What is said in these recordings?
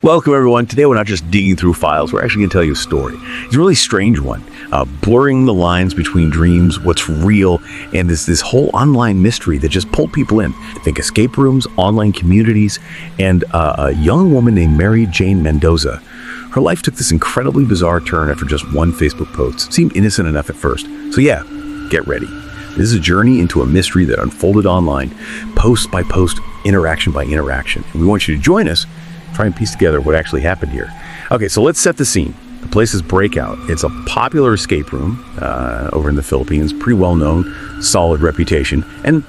Welcome, everyone. Today, we're not just digging through files. We're actually going to tell you a story. It's a really strange one, blurring the lines between dreams, what's real, and this whole online mystery that just pulled people in. Think escape rooms, online communities, and a young woman named Mary Jane Mendoza. Her life took this incredibly bizarre turn after just one Facebook post. It seemed innocent enough at first. So yeah, get ready. This is a journey into a mystery that unfolded online, post by post, interaction by interaction. And we want you to join us, try and piece together what actually happened here. Okay, so let's set the scene. The place is Breakout. It's a popular escape room over in the Philippines, pretty well known, solid reputation, and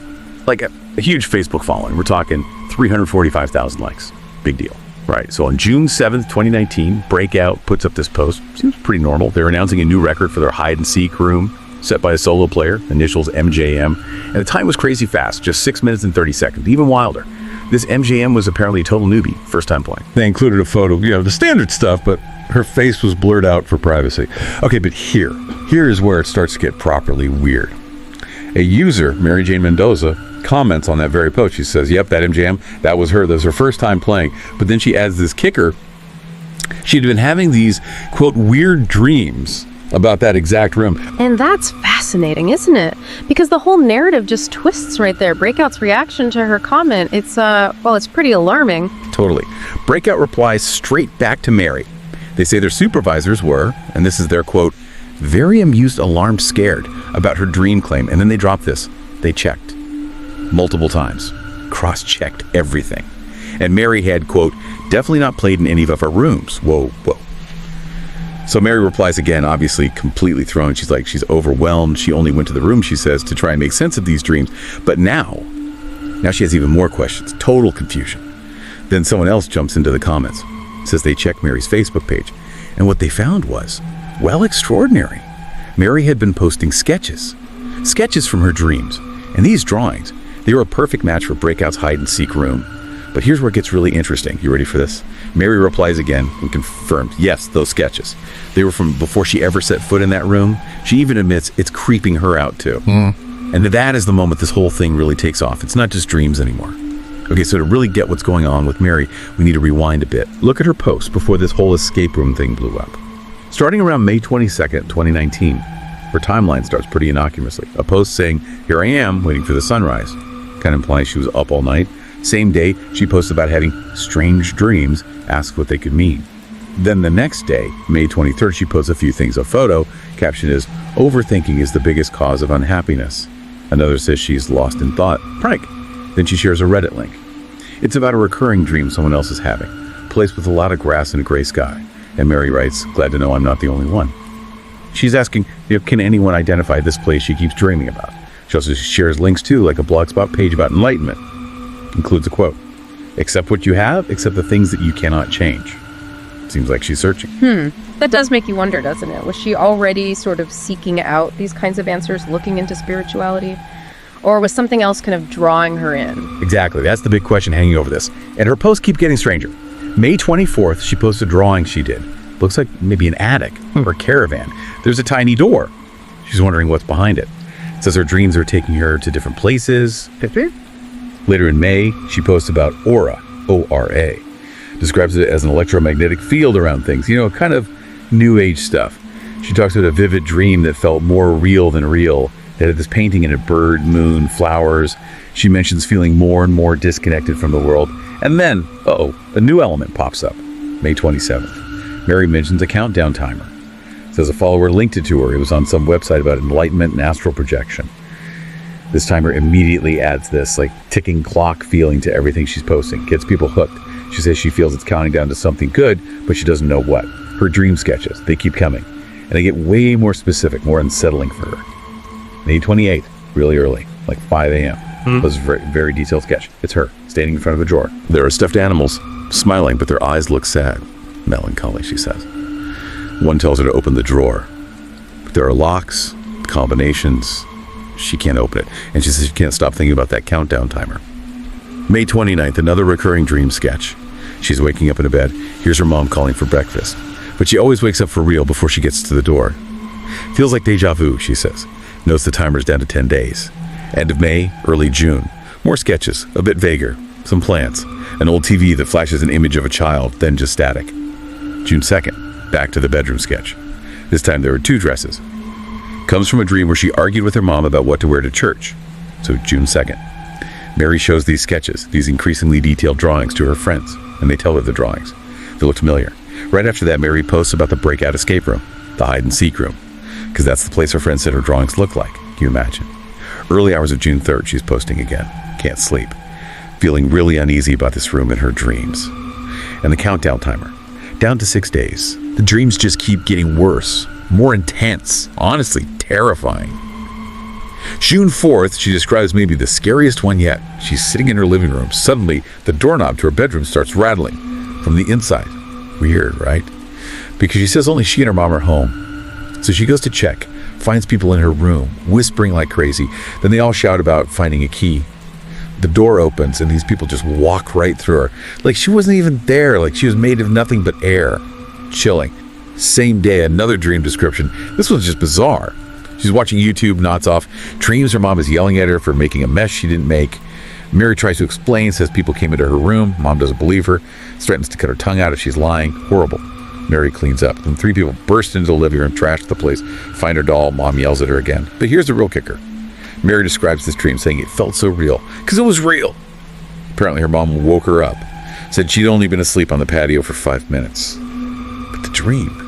like a huge Facebook following. We're talking 345,000 likes. Big deal. Right, so on June 7th, 2019, Breakout puts up this post. Seems pretty normal. They're announcing a new record for their hide-and-seek room, set by a solo player, initials MJM. And the time was crazy fast, just 6 minutes and 30 seconds, even wilder. This MJM was apparently a total newbie, first time playing. They included a photo, the standard stuff, but her face was blurred out for privacy. Okay, but here is where it starts to get properly weird. A user, Mary Jane Mendoza, comments on that very post. She says, yep, that MJM, that was her. That was her first time playing. But then she adds this kicker. She'd been having these, quote, weird dreams about that exact room. And that's fascinating, isn't it? Because the whole narrative just twists right there. Breakout's reaction to her comment, it's pretty alarming. Totally. Breakout replies straight back to Mary. They say their supervisors were, and this is their quote, very amused, alarmed, scared about her dream claim. And then they drop this. They checked multiple times, cross-checked everything. And Mary had, quote, definitely not played in any of our rooms. Whoa. So Mary replies again, obviously completely thrown. She's overwhelmed. She only went to the room, she says, to try and make sense of these dreams. But now she has even more questions, total confusion. Then someone else jumps into the comments, says they checked Mary's Facebook page. And what they found was, well, extraordinary. Mary had been posting sketches from her dreams. And these drawings, they were a perfect match for Breakout's hide-and-seek room. But here's where it gets really interesting. You ready for this? Mary replies again and confirmed, yes, those sketches. They were from before she ever set foot in that room. She even admits it's creeping her out, too. And that is the moment this whole thing really takes off. It's not just dreams anymore. Okay, so to really get what's going on with Mary, we need to rewind a bit. Look at her post before this whole escape room thing blew up. Starting around May 22nd, 2019, her timeline starts pretty innocuously. A post saying, here I am, waiting for the sunrise. Kind of implies she was up all night. Same day, she posted about having strange dreams, asked what they could mean. Then the next day, May 23rd, she posts a few things. A photo, caption is, overthinking is the biggest cause of unhappiness. Another says she's lost in thought, prank. Then she shares a Reddit link. It's about a recurring dream someone else is having, a place with a lot of grass and a gray sky. And Mary writes, glad to know I'm not the only one. She's asking, can anyone identify this place she keeps dreaming about? She also shares links too, like a Blogspot page about enlightenment. Includes a quote, accept what you have, except the things that you cannot change. Seems like she's searching. That does make you wonder, doesn't it? Was she already sort of seeking out these kinds of answers, looking into spirituality? Or was something else kind of drawing her in? Exactly. That's the big question hanging over this. And her posts keep getting stranger. May 24th, she posted a drawing she did. Looks like maybe an attic or a caravan. There's a tiny door. She's wondering what's behind it. It says her dreams are taking her to different places. Later in May, she posts about aura, O-R-A. Describes it as an electromagnetic field around things, kind of new age stuff. She talks about a vivid dream that felt more real than real, that had this painting in a bird, moon, flowers. She mentions feeling more and more disconnected from the world. And then, a new element pops up, May 27th. Mary mentions a countdown timer. Says a follower linked it to her. It was on some website about enlightenment and astral projection. This timer immediately adds this ticking clock feeling to everything she's posting. Gets people hooked. She says she feels it's counting down to something good, but she doesn't know what. Her dream sketches, they keep coming. And they get way more specific, more unsettling for her. May 28th, really early, like 5 a.m. Was a very, very detailed sketch. It's her, standing in front of a drawer. There are stuffed animals, smiling, but their eyes look sad. Melancholy, she says. One tells her to open the drawer. But there are locks, combinations. She can't open it. And she says she can't stop thinking about that countdown timer. May 29th, another recurring dream sketch. She's waking up in a bed. Here's her mom calling for breakfast. But she always wakes up for real before she gets to the door. Feels like deja vu, she says. Notes the timer's down to 10 days. End of May, early June. More sketches, a bit vaguer. some plants, an old TV that flashes an image of a child, then just static. June 2nd, back to the bedroom sketch. This time there were 2 dresses. Comes from a dream where she argued with her mom about what to wear to church. So June 2nd. Mary shows these sketches, these increasingly detailed drawings to her friends, and they tell her the drawings. They look familiar. Right after that, Mary posts about the breakout escape room, the hide-and-seek room, because that's the place her friend said her drawings look like. Can you imagine? Early hours of June 3rd, she's posting again. Can't sleep. Feeling really uneasy about this room in her dreams. And the countdown timer. Down to 6 days. The dreams just keep getting worse, more intense, honestly terrifying. June 4th, she describes maybe the scariest one yet. She's sitting in her living room. Suddenly, the doorknob to her bedroom starts rattling from the inside. Weird, right? Because she says only she and her mom are home. So she goes to check, finds people in her room, whispering like crazy. Then they all shout about finding a key. The door opens and these people just walk right through her. Like she wasn't even there, like she was made of nothing but air. Chilling. Same day, another dream description. This one's just bizarre. She's watching YouTube, nods off, dreams her mom is yelling at her for making a mess she didn't make. Mary tries to explain, says people came into her room. Mom doesn't believe her, threatens to cut her tongue out if she's lying. Horrible. Mary cleans up. Then 3 people burst into the living room, trash the place, find her doll. Mom yells at her again. But here's the real kicker. Mary describes this dream, saying it felt so real, because it was real. Apparently her mom woke her up, said she'd only been asleep on the patio for 5 minutes. But the dream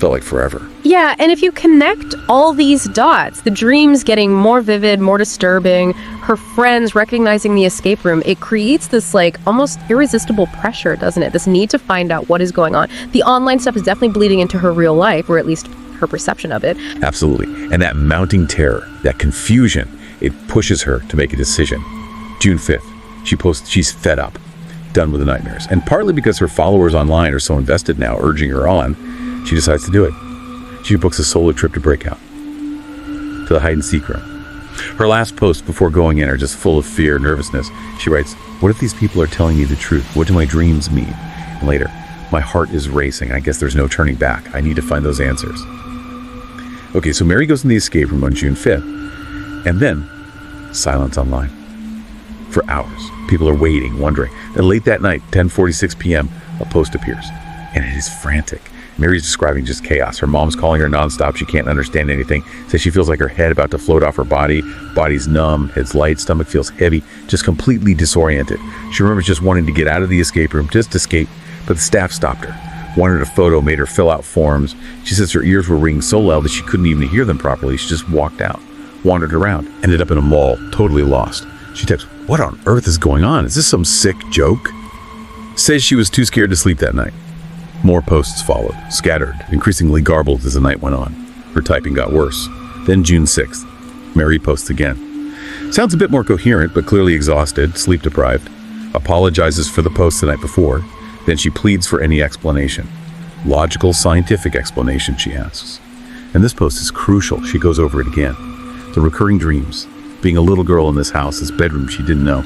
felt like forever. Yeah, and if you connect all these dots, the dreams getting more vivid, more disturbing, her friends recognizing the escape room, it creates this like almost irresistible pressure, doesn't it? This need to find out what is going on. The online stuff is definitely bleeding into her real life, or at least her perception of it. Absolutely. And that mounting terror, that confusion, it pushes her to make a decision. June 5th, she posts she's fed up, done with the nightmares. And partly because her followers online are so invested now, urging her on, she decides to do it. She books a solo trip to Breakout, to the hide-and-seek room. Her last posts before going in are just full of fear, nervousness. She writes, "What if these people are telling me the truth? What do my dreams mean?" And later, "My heart is racing. I guess there's no turning back. I need to find those answers." Okay, so Mary goes in the escape room on June 5th, and then silence online. For hours, people are waiting, wondering. Then late that night, 10:46 p.m., a post appears, and it is frantic. Mary's describing just chaos. Her mom's calling her nonstop. She can't understand anything. Says she feels like her head about to float off her body. Body's numb, head's light, stomach feels heavy, just completely disoriented. She remembers just wanting to get out of the escape room, just escape, but the staff stopped her. Wanted a photo, made her fill out forms. She says her ears were ringing so loud that she couldn't even hear them properly. She just walked out, wandered around, ended up in a mall, totally lost. She texts, "What on earth is going on? Is this some sick joke?" Says she was too scared to sleep that night. More posts followed, scattered, increasingly garbled as the night went on. Her typing got worse. Then June 6th, Mary posts again. Sounds a bit more coherent, but clearly exhausted, sleep-deprived. Apologizes for the post the night before. Then she pleads for any explanation. Logical, scientific explanation, she asks. And this post is crucial. She goes over it again. The recurring dreams. Being a little girl in this house, this bedroom she didn't know.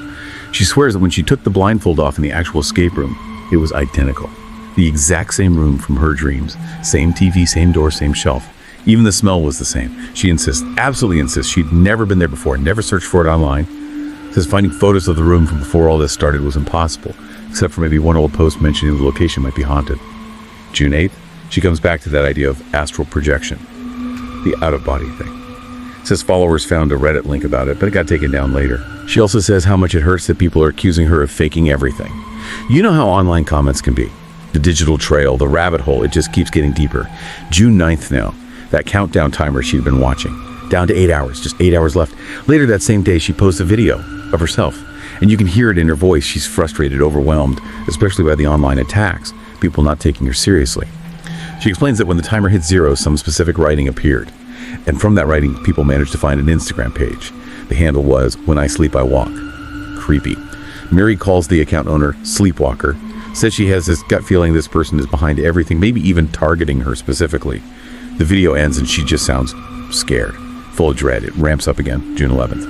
She swears that when she took the blindfold off in the actual escape room, it was identical. The exact same room from her dreams. Same TV, same door, same shelf. Even the smell was the same. She insists, absolutely insists, she'd never been there before, never searched for it online. Says finding photos of the room from before all this started was impossible, except for maybe one old post mentioning the location might be haunted. June 8th, she comes back to that idea of astral projection, the out-of-body thing. Says followers found a Reddit link about it, but it got taken down later. She also says how much it hurts that people are accusing her of faking everything. You know how online comments can be. The digital trail, the rabbit hole, it just keeps getting deeper. June 9th now, that countdown timer she'd been watching. Down to 8 hours, just 8 hours left. Later that same day, she posts a video of herself. And you can hear it in her voice. She's frustrated, overwhelmed, especially by the online attacks, people not taking her seriously. She explains that when the timer hit 0, some specific writing appeared. And from that writing, people managed to find an Instagram page. The handle was, "When I sleep, I walk." Creepy. Mary calls the account owner Sleepwalker. Says she has this gut feeling this person is behind everything, maybe even targeting her specifically. The video ends and she just sounds scared, full of dread. It ramps up again, June 11th.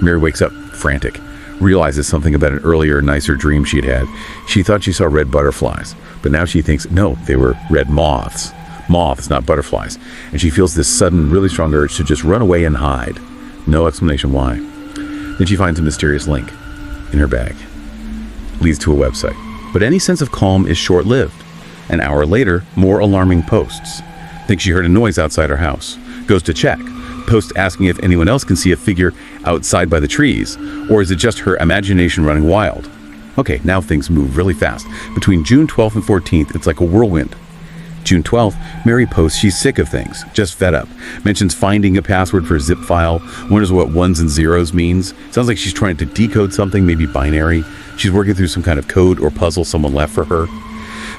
Mary wakes up frantic, realizes something about an earlier, nicer dream she'd had. She thought she saw red butterflies, but now she thinks, no, they were red moths. Moths, not butterflies. And she feels this sudden, really strong urge to just run away and hide. No explanation why. Then she finds a mysterious link in her bag. leads to a website. But any sense of calm is short-lived. An hour later, more alarming posts. Thinks she heard a noise outside her house. Goes to check. Post asking if anyone else can see a figure outside by the trees, or is it just her imagination running wild? Okay, now things move really fast. Between June 12th and 14th, it's like a whirlwind. June 12th, Mary posts she's sick of things, just fed up. Mentions finding a password for a zip file, wonders what ones and zeros means. Sounds like she's trying to decode something, maybe binary. She's working through some kind of code or puzzle someone left for her.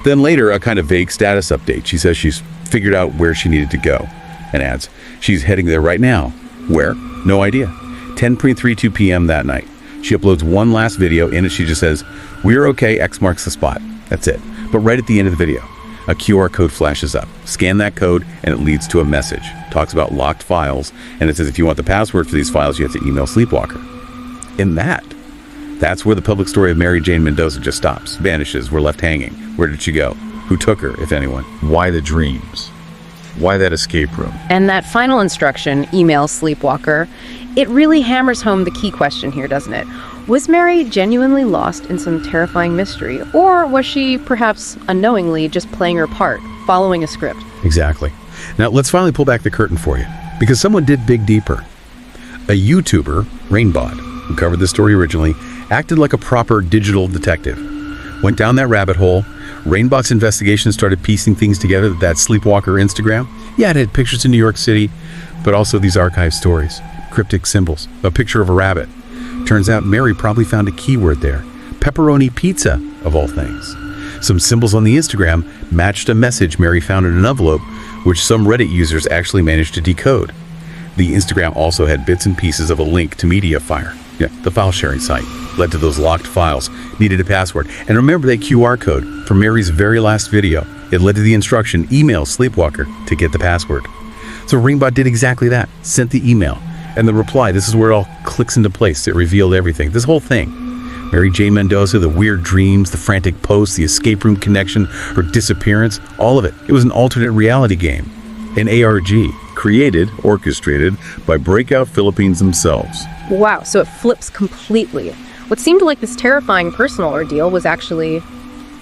Then later, a kind of vague status update. She says she's figured out where she needed to go, and adds, she's heading there right now. Where? No idea. 10:32 p.m. that night. She uploads one last video. In it, she just says, "We're okay, X marks the spot." That's it. But right at the end of the video, a QR code flashes up. Scan that code, and it leads to a message. Talks about locked files, and it says if you want the password for these files, you have to email Sleepwalker. And that's where the public story of Mary Jane Mendoza just stops, vanishes, we're left hanging. Where did she go? Who took her, if anyone? Why the dreams? Why that escape room? And that final instruction, email Sleepwalker, it really hammers home the key question here, doesn't it? Was Mary genuinely lost in some terrifying mystery, or was she perhaps unknowingly just playing her part, following a script? Exactly. Now let's finally pull back the curtain for you, because someone did dig deeper. A YouTuber, Rainbot, who covered this story originally, acted like a proper digital detective. Went down that rabbit hole. Rainbot's investigation started piecing things together. That Sleepwalker Instagram, yeah, it had pictures in New York City, but also these archive stories, cryptic symbols, a picture of a rabbit. Turns out Mary probably found a keyword there. Pepperoni pizza, of all things. Some symbols on the Instagram matched a message Mary found in an envelope, which some Reddit users actually managed to decode. The Instagram also had bits and pieces of a link to Mediafire, the file sharing site. Led to those locked files, needed a password. And remember that QR code from Mary's very last video. It led to the instruction, email Sleepwalker to get the password. So Rainbot did exactly that, sent the email. And the reply, this is where it all clicks into place. It revealed everything. This whole thing. Mary Jane Mendoza, the weird dreams, the frantic posts, the escape room connection, her disappearance, all of it. It was an alternate reality game. An ARG, created, orchestrated by Breakout Philippines themselves. Wow, so it flips completely. What seemed like this terrifying personal ordeal was actually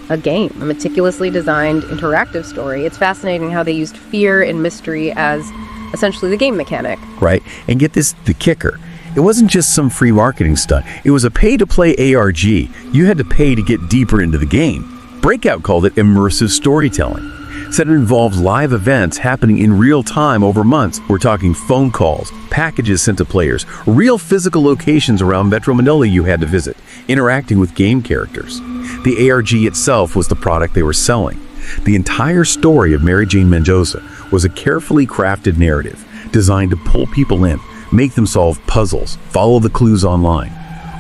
a game, a meticulously designed interactive story. It's fascinating how they used fear and mystery as essentially the game mechanic. Right, and get this, the kicker. It wasn't just some free marketing stunt. It was a pay-to-play ARG. You had to pay to get deeper into the game. Breakout called it immersive storytelling. Said it involves live events happening in real time over months. We're talking phone calls, packages sent to players, real physical locations around Metro Manila you had to visit, interacting with game characters. The ARG itself was the product they were selling. The entire story of Mary Jane Mendoza was a carefully crafted narrative designed to pull people in, make them solve puzzles, follow the clues online,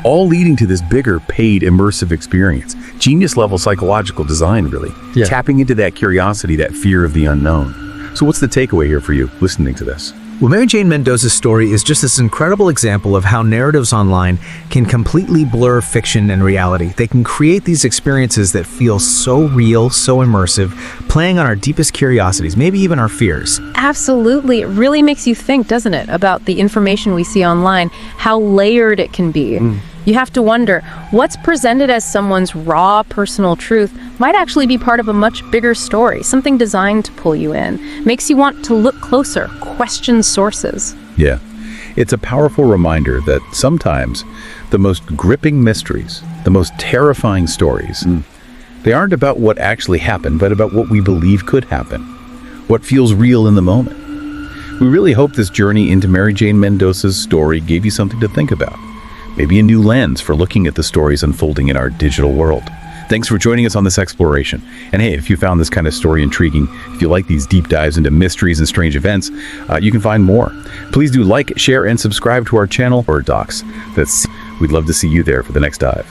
all leading to this bigger, paid, immersive experience. Genius-level psychological design, really. Yeah. Tapping into that curiosity, that fear of the unknown. So what's the takeaway here for you listening to this? Well, Mary Jane Mendoza's story is just this incredible example of how narratives online can completely blur fiction and reality. They can create these experiences that feel so real, so immersive, playing on our deepest curiosities, maybe even our fears. Absolutely. It really makes you think, doesn't it, about the information we see online, how layered it can be. You have to wonder, what's presented as someone's raw personal truth might actually be part of a much bigger story, something designed to pull you in. Makes you want to look closer, question sources. Yeah. It's a powerful reminder that sometimes the most gripping mysteries, the most terrifying stories, they aren't about what actually happened, but about what we believe could happen, what feels real in the moment. We really hope this journey into Mary Jane Mendoza's story gave you something to think about. Maybe a new lens for looking at the stories unfolding in our digital world. Thanks for joining us on this exploration. And hey, if you found this kind of story intriguing, if you like these deep dives into mysteries and strange events, you can find more. Please do like, share, and subscribe to our channel or docs. We'd love to see you there for the next dive.